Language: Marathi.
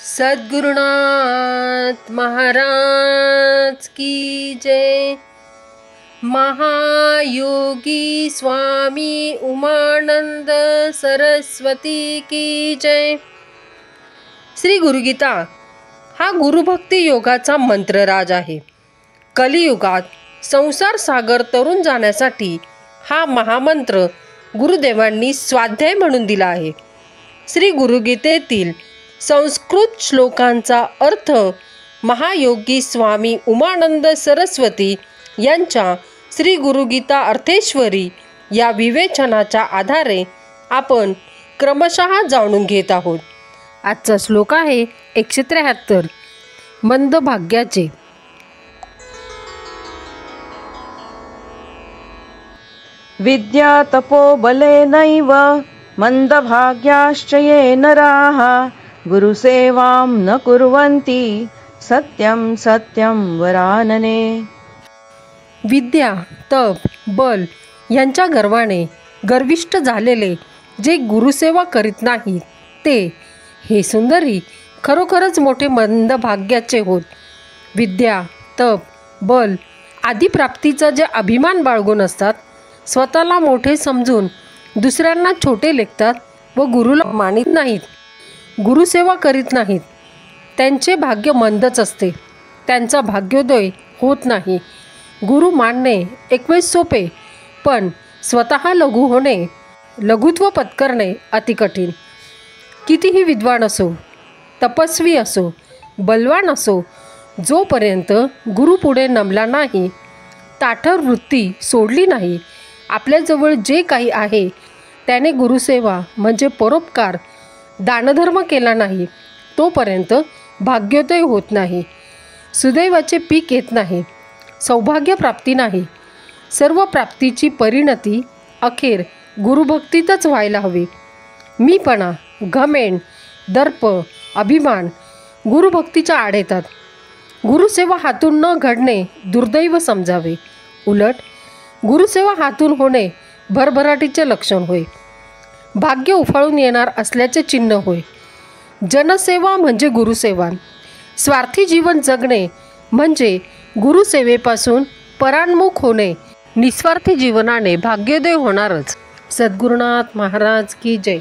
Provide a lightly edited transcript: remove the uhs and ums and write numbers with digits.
सद्गुरुनाथ महाराज की जय। महायोगी स्वामी उमानंद सरस्वती की जय। श्री गुरुगीता हा गुरुभक्ती योगाचा मंत्रराज आहे। कलियुगात संसार सागर तरुण जाण्यासाठी हा महामंत्र गुरुदेवांनी स्वाध्याय म्हणून दिला आहे। श्री गुरुगीतेतील संस्कृत श्लोकांचा अर्थ महायोगी स्वामी उमानंद सरस्वती यांच्या श्री गुरुगीता अर्थेश्वरी या विवेचनाच्या आधारे आपण क्रमशः जाणून घेत आहोत। आजचा श्लोक आहे 173 मंदभाग्याचे। विद्या तपो बलेनैव मंदभाग्याश्च ये नराः गुरुसेवां न कुर्वन्ति सत्यं सत्यं वरानने। विद्या तप बल यांच्या गर्वाने गर्विष्ठ झालेले जे गुरुसेवा करीत नाहीत ते हे सुंदरी खरोखरच मोठे मंदभाग्याचे होत। विद्या तप बल आदी प्राप्तीचा जे अभिमान बाळगून असतात, स्वतःला मोठे समजून दुसऱ्यांना छोटे लेखतात व गुरुला मानित नाहीत, गुरुसेवा करीत नाहीत, त्यांचे भाग्य मंदच असते, त्यांचा भाग्योदय होत नाही। गुरु मानणे एकवेळ सोपे, पण स्वतः लघु होणे, लघुत्व पत्करणे अति कठीण। कितीही विद्वान असो, तपस्वी असो, बलवान असो, जोपर्यंत गुरु पुढे नमला नाही, ताठर वृत्ती सोडली नाही, आपल्याजवळ जे काही आहे त्याने गुरुसेवा म्हणजे परोपकार दानधर्म केला नाही, तोपर्यंत भाग्योदय होत नाही, सुदैवाचे पीक येत नाही, सौभाग्य प्राप्ती नाही। सर्व प्राप्तीची परिणती अखेर गुरुभक्तीतच व्हायला हवी। मीपणा, घमेंड, दर्प, अभिमान गुरुभक्तीच्या आड येतात। गुरुसेवा हातून न घडणे दुर्दैव समजावे, उलट गुरुसेवा हातून होणे भरभराटीचे लक्षण होय, भाग्य उफाळून येणार असल्याचे चिन्ह होय। जनसेवा म्हणजे गुरुसेवा, स्वार्थी जीवन जगणे म्हणजे गुरुसेवेपासून परान्मुख होणे। निस्वार्थी जीवनाने भाग्योदय होणारच। सद्गुरुनाथ महाराज की जय।